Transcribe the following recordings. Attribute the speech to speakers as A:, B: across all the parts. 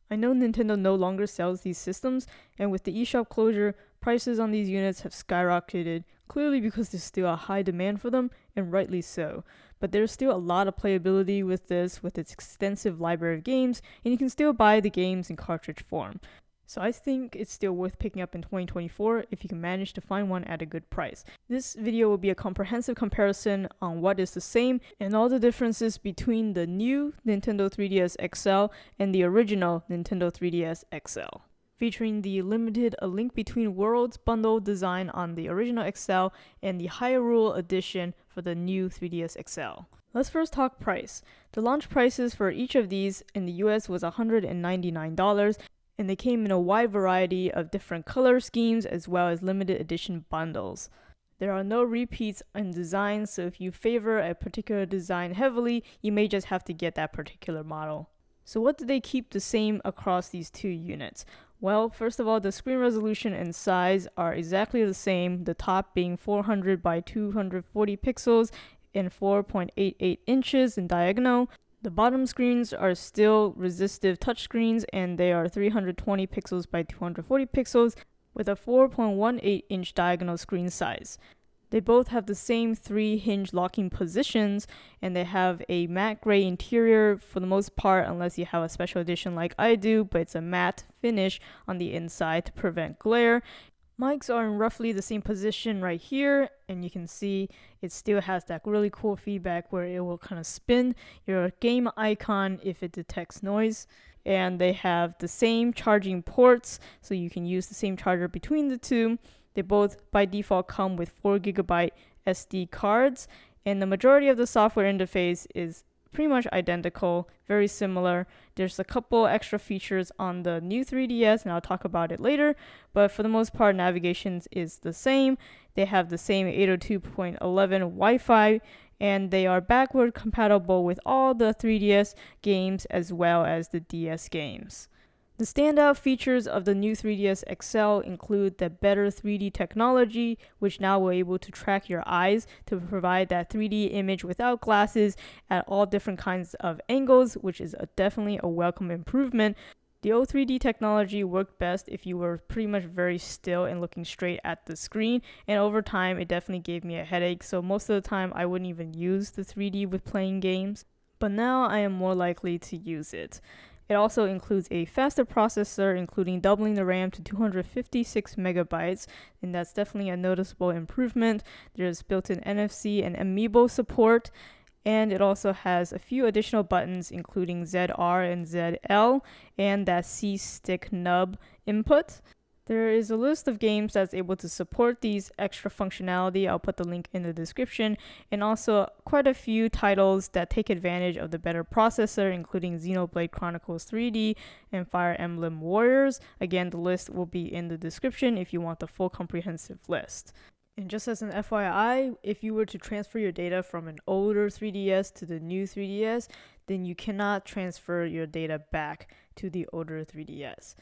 A: I know Nintendo no longer sells these systems, and with the eShop closure, prices on these units have skyrocketed, clearly because there's still a high demand for them, and rightly so. But there's still a lot of playability with this, with its extensive library of games, and you can still buy the games in cartridge form. So I think it's still worth picking up in 2024 if you can manage to find one at a good price. This video will be a comprehensive comparison on what is the same and all the differences between the new Nintendo 3DS XL and the original Nintendo 3DS XL, featuring the limited A Link Between Worlds bundle design on the original XL and the Hyrule edition for the new 3DS XL. Let's first talk price. The launch prices for each of these in the US was $199, and they came in a wide variety of different color schemes as well as limited edition bundles. There are no repeats in design, so if you favor a particular design heavily, you may just have to get that particular model. So what did they keep the same across these two units? Well, first of all, the screen resolution and size are exactly the same, the top being 400 by 240 pixels and 4.88 inches in diagonal. The bottom screens are still resistive touchscreens, and they are 320 pixels by 240 pixels with a 4.18 inch diagonal screen size. They both have the same 3 hinge locking positions, and they have a matte gray interior for the most part, unless you have a special edition like I do, but it's a matte finish on the inside to prevent glare. Mics are in roughly the same position right here, and you can see it still has that really cool feedback where it will kind of spin your game icon if it detects noise. And they have the same charging ports, so you can use the same charger between the two. They both by default come with 4GB SD cards, and the majority of the software interface is pretty much identical, very similar. There's a couple extra features on the new 3DS, and I'll talk about it later, but for the most part, navigation is the same. They have the same 802.11 Wi-Fi, and they are backward compatible with all the 3DS games as well as the DS games. The standout features of the new 3DS XL include the better 3D technology, which now we're able to track your eyes to provide that 3D image without glasses at all different kinds of angles, which is definitely a welcome improvement. The old 3D technology worked best if you were pretty much very still and looking straight at the screen, and over time it definitely gave me a headache, so most of the time I wouldn't even use the 3D with playing games, but now I am more likely to use it. It also includes a faster processor, including doubling the RAM to 256 megabytes, and that's definitely a noticeable improvement. There's built-in NFC and Amiibo support, and it also has a few additional buttons, including ZR and ZL, and that C-Stick nub input. There is a list of games that's able to support these extra functionality. I'll put the link in the description, and also quite a few titles that take advantage of the better processor, including Xenoblade Chronicles 3D and Fire Emblem Warriors. Again, the list will be in the description if you want the full comprehensive list. And just as an FYI, if you were to transfer your data from an older 3DS to the new 3DS, then you cannot transfer your data back to the older 3DS.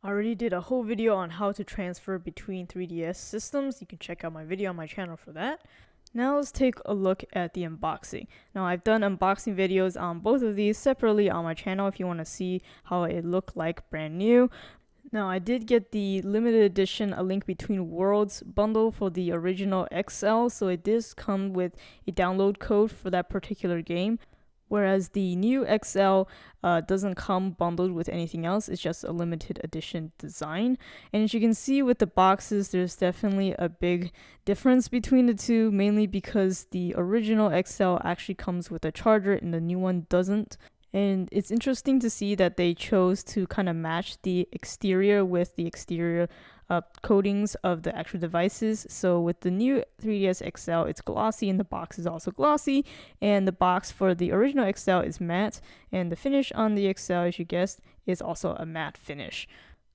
A: I already did a whole video on how to transfer between 3DS systems. You can check out my video on my channel for that. Now let's take a look at the unboxing. Now I've done unboxing videos on both of these separately on my channel if you want to see how it looked like brand new. Now I did get the limited edition A Link Between Worlds bundle for the original XL, so it does come with a download code for that particular game. Whereas the new XL doesn't come bundled with anything else, it's just a limited edition design. And as you can see with the boxes, there's definitely a big difference between the two, mainly because the original XL actually comes with a charger and the new one doesn't. And it's interesting to see that they chose to kind of match the exterior with the exterior coatings of the actual devices. So with the new 3DS XL, it's glossy and the box is also glossy. And the box for the original XL is matte. And the finish on the XL, as you guessed, is also a matte finish.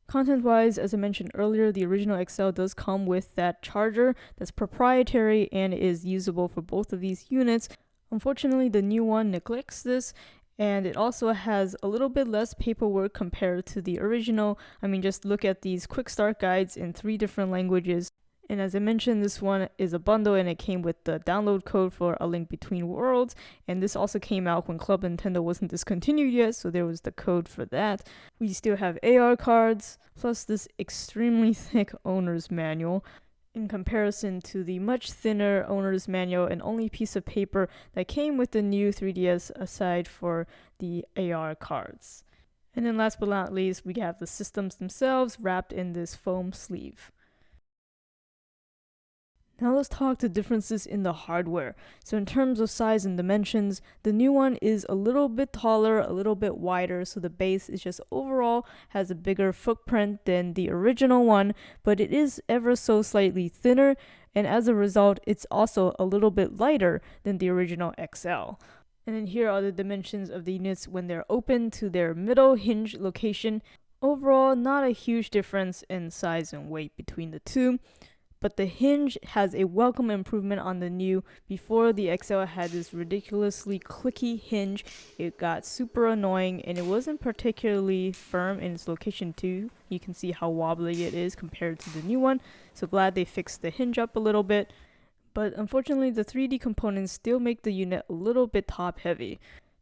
A: Content-wise, as I mentioned earlier, the original XL does come with that charger that's proprietary and is usable for both of these units. Unfortunately, the new one neglects this, and it also has a little bit less paperwork compared to the original. I mean, just look at these quick start guides in 3 different languages. And as I mentioned, this one is a bundle and it came with the download code for A Link Between Worlds. And this also came out when Club Nintendo wasn't discontinued yet, so there was the code for that. We still have AR cards, plus this extremely thick owner's manual in comparison to the much thinner owner's manual and only piece of paper that came with the new 3DS aside for the AR cards. And then last but not least, we have the systems themselves wrapped in this foam sleeve. Now let's talk the differences in the hardware. So in terms of size and dimensions, the new one is a little bit taller, a little bit wider, so the base is just overall has a bigger footprint than the original one, but it is ever so slightly thinner, and as a result, it's also a little bit lighter than the original XL. And then here are the dimensions of the units when they're open to their middle hinge location. Overall, not a huge difference in size and weight between the two. But the hinge has a welcome improvement on the new. Before, the XL had this ridiculously clicky hinge. It got super annoying and it wasn't particularly firm in its location too. You can see how wobbly it is compared to the new one. So glad they fixed the hinge up a little bit. But unfortunately, the 3D components still make the unit a little bit top heavy.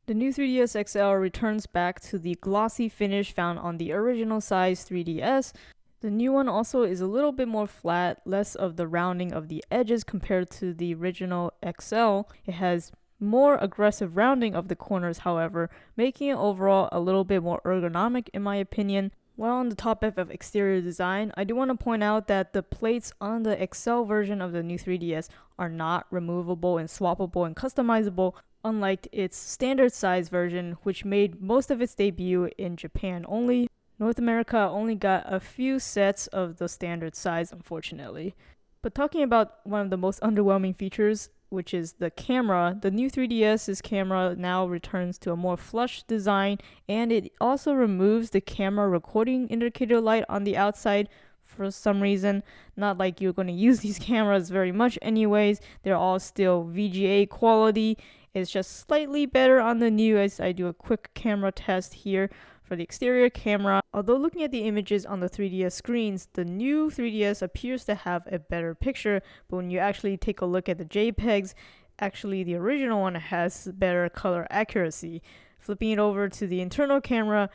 A: The new 3DS XL returns back to the glossy finish found on the original size 3DS. The new one also is a little bit more flat, less of the rounding of the edges compared to the original XL. It has more aggressive rounding of the corners, however, making it overall a little bit more ergonomic in my opinion. While on the topic of exterior design, I do want to point out that the plates on the XL version of the new 3DS are not removable and swappable and customizable, unlike its standard size version, which made most of its debut in Japan only. North America only got a few sets of the standard size, unfortunately. But talking about one of the most underwhelming features, which is the camera, the new 3DS's camera now returns to a more flush design, and it also removes the camera recording indicator light on the outside for some reason. Not like you're going to use these cameras very much anyways. They're all still VGA quality. It's just slightly better on the new as I do a quick camera test here. For the exterior camera, although looking at the images on the 3DS screens, the new 3DS appears to have a better picture, but when you actually take a look at the JPEGs, actually the original one has better color accuracy. Flipping it over to the internal camera,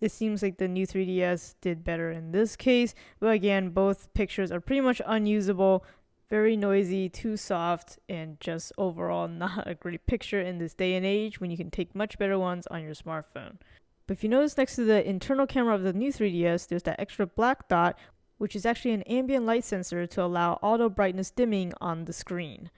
A: it seems like the new 3DS did better in this case, but again, both pictures are pretty much unusable, very noisy, too soft, and just overall not a great picture in this day and age when you can take much better ones on your smartphone. But if you notice next to the internal camera of the new 3DS, there's that extra black dot, which is actually an ambient light sensor to allow auto brightness dimming on the screen.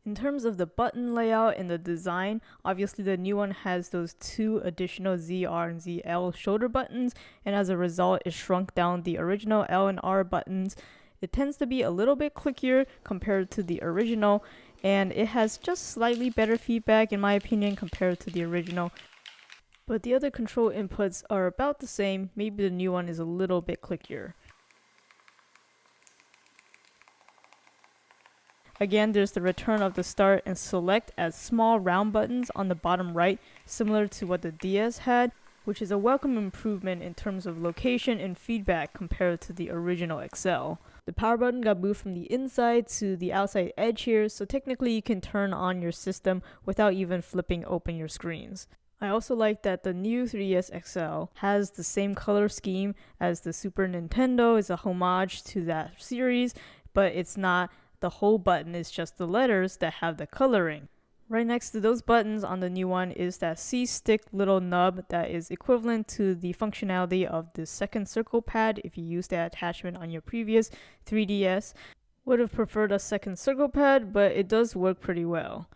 A: In terms of the button layout and the design, obviously the new one has those two additional ZR and ZL shoulder buttons, and as a result, it shrunk down the original L and R buttons. It tends to be a little bit clickier compared to the original, and it has just slightly better feedback in my opinion compared to the original. But the other control inputs are about the same, maybe the new one is a little bit clickier. Again, there's the return of the start and select as small round buttons on the bottom right, similar to what the DS had, which is a welcome improvement in terms of location and feedback compared to the original XL. The power button got moved from the inside to the outside edge here, so technically you can turn on your system without even flipping open your screens. I also like that the new 3DS XL has the same color scheme as the Super Nintendo. It's a homage to that series, but it's not the whole button, it's just the letters that have the coloring. Right next to those buttons on the new one is that C-stick little nub that is equivalent to the functionality of the second circle pad if you use that attachment on your previous 3DS. Would have preferred a second circle pad, but it does work pretty well.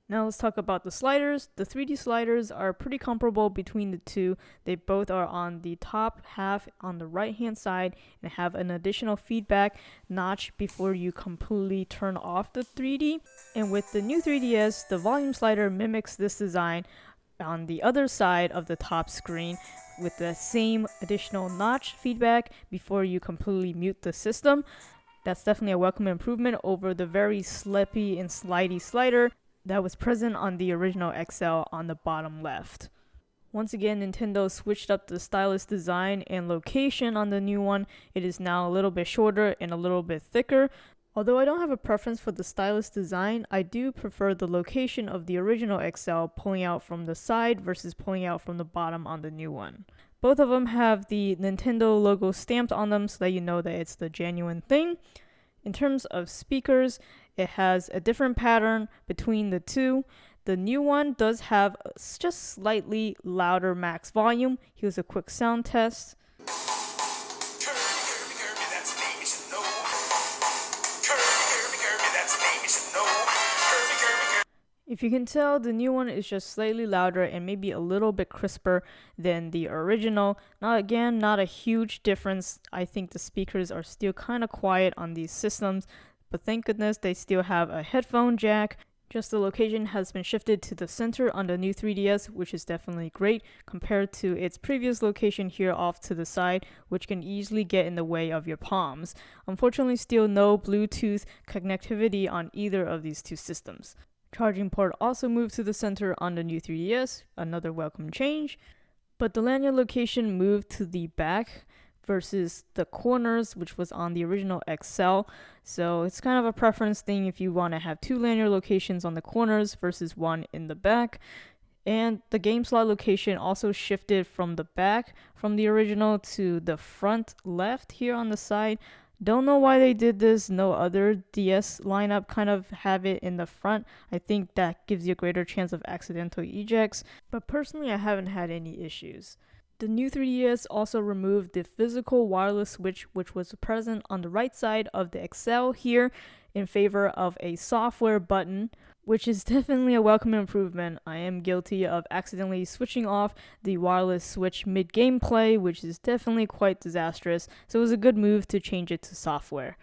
A: Now let's talk about the sliders. The 3D sliders are pretty comparable between the two. They both are on the top half on the right hand side and have an additional feedback notch before you completely turn off the 3D. And with the new 3DS, the volume slider mimics this design on the other side of the top screen with the same additional notch feedback before you completely mute the system. That's definitely a welcome improvement over the very slippy and slidey slider that was present on the original XL on the bottom left. Once again, Nintendo switched up the stylus design and location on the new one. It is now a little bit shorter and a little bit thicker. Although I don't have a preference for the stylus design, I do prefer the location of the original XL pulling out from the side versus pulling out from the bottom on the new one. Both of them have the Nintendo logo stamped on them so that you know that it's the genuine thing. In terms of speakers, it has a different pattern between the two. The new one does have just slightly louder max volume. Here's a quick sound test. If you can tell, the new one is just slightly louder and maybe a little bit crisper than the original. Now again, not a huge difference. I think the speakers are still kind of quiet on these systems, but thank goodness they still have a headphone jack. Just the location has been shifted to the center on the new 3DS, which is definitely great compared to its previous location here off to the side, which can easily get in the way of your palms. Unfortunately, still no Bluetooth connectivity on either of these two systems. Charging port also moved to the center on the new 3DS, another welcome change, but the lanyard location moved to the back versus the corners, which was on the original XL. So it's kind of a preference thing if you want to have two lanyard locations on the corners versus one in the back. And the game slot location also shifted from the back from the original to the front left here on the side. Don't know why they did this. No other DS lineup kind of have it in the front. I think that gives you a greater chance of accidental ejects, but personally I haven't had any issues. The new 3DS also removed the physical wireless switch, which was present on the right side of the XL here, in favor of a software button, which is definitely a welcome improvement. I am guilty of accidentally switching off the wireless switch mid-gameplay, which is definitely quite disastrous, so it was a good move to change it to software.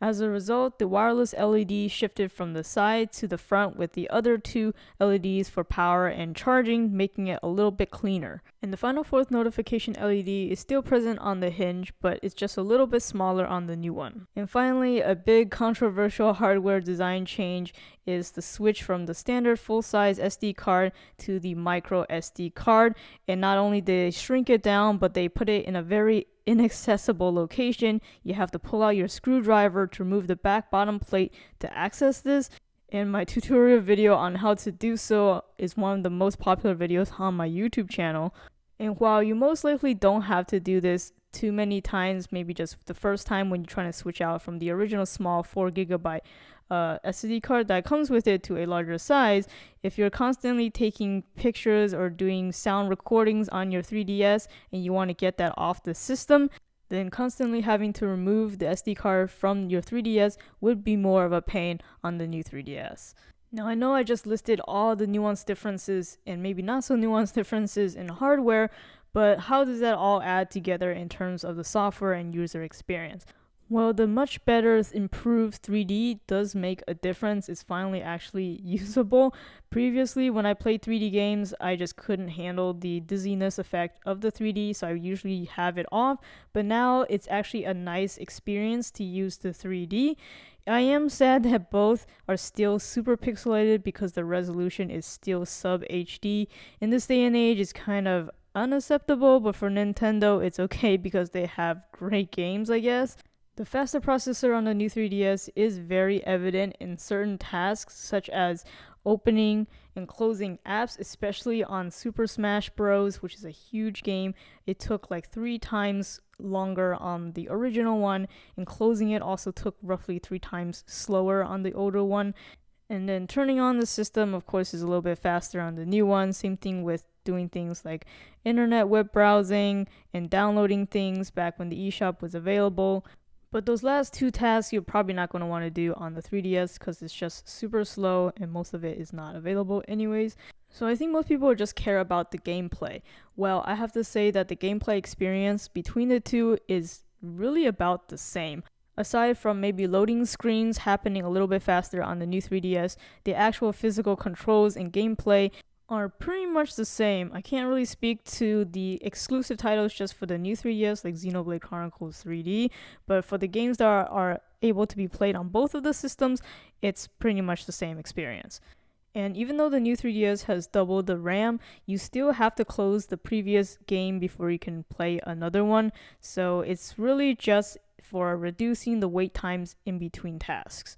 A: As a result, the wireless LED shifted from the side to the front with the other two LEDs for power and charging, making it a little bit cleaner. And the final fourth notification LED is still present on the hinge, but it's just a little bit smaller on the new one. And finally, a big controversial hardware design change is the switch from the standard full-size SD card to the micro SD card. And not only did they shrink it down, but they put it in a very inaccessible location. You have to pull out your screwdriver to remove the back bottom plate to access this. And my tutorial video on how to do so is one of the most popular videos on my YouTube channel. And while you most likely don't have to do this too many times, maybe just the first time when you're trying to switch out from the original small 4GB SD card that comes with it to a larger size, if you're constantly taking pictures or doing sound recordings on your 3DS and you want to get that off the system, then constantly having to remove the SD card from your 3DS would be more of a pain on the new 3DS. Now I know I just listed all the nuanced differences and maybe not so nuanced differences in hardware, but how does that all add together in terms of the software and user experience? Well, the much better improved 3D does make a difference. It's finally actually usable. Previously, when I played 3D games, I just couldn't handle the dizziness effect of the 3D, so I usually have it off. But now it's actually a nice experience to use the 3D. I am sad that both are still super pixelated because the resolution is still sub HD. In this day and age, it's kind of unacceptable, but for Nintendo, it's okay because they have great games, I guess. The faster processor on the new 3DS is very evident in certain tasks such as opening and closing apps, especially on Super Smash Bros., which is a huge game. It took like 3 times longer on the original one, and closing it also took roughly 3 times slower on the older one. And then turning on the system, of course, is a little bit faster on the new one. Same thing with doing things like internet web browsing and downloading things back when the eShop was available. But those last 2 tasks you're probably not going to want to do on the 3DS because it's just super slow and most of it is not available anyways. So I think most people just care about the gameplay. Well, I have to say that the gameplay experience between the two is really about the same. Aside from maybe loading screens happening a little bit faster on the new 3DS, the actual physical controls and gameplay are pretty much the same. I can't really speak to the exclusive titles just for the new 3DS like Xenoblade Chronicles 3D, but for the games that are able to be played on both of the systems, it's pretty much the same experience. And even though the new 3DS has doubled the RAM, you still have to close the previous game before you can play another one. So it's really just for reducing the wait times in between tasks.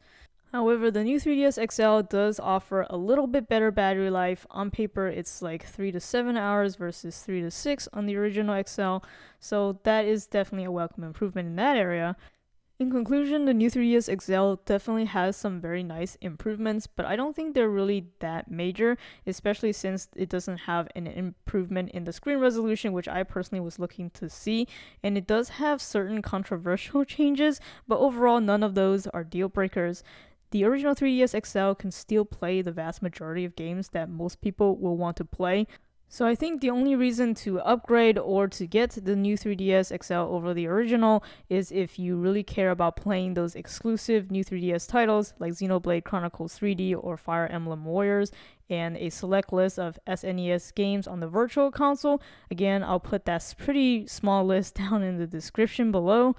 A: However, the new 3DS XL does offer a little bit better battery life. On paper, it's like 3 to 7 hours versus 3 to 6 on the original XL, so that is definitely a welcome improvement in that area. In conclusion, the new 3DS XL definitely has some very nice improvements, but I don't think they're really that major, especially since it doesn't have an improvement in the screen resolution, which I personally was looking to see, and it does have certain controversial changes, but overall none of those are deal breakers. The original 3DS XL can still play the vast majority of games that most people will want to play. So I think the only reason to upgrade or to get the new 3DS XL over the original is if you really care about playing those exclusive new 3DS titles like Xenoblade Chronicles 3D or Fire Emblem Warriors and a select list of SNES games on the Virtual Console. Again, I'll put that pretty small list down in the description below.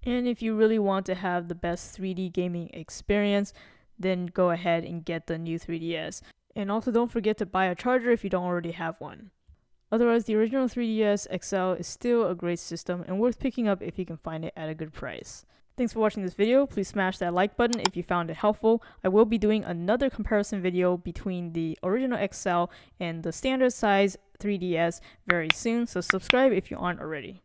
A: And if you really want to have the best 3D gaming experience, then go ahead and get the new 3DS. And also don't forget to buy a charger if you don't already have one. Otherwise, the original 3DS XL is still a great system and worth picking up if you can find it at a good price. Thanks for watching this video. Please smash that like button if you found it helpful. I will be doing another comparison video between the original XL and the standard size 3DS very soon, so subscribe if you aren't already.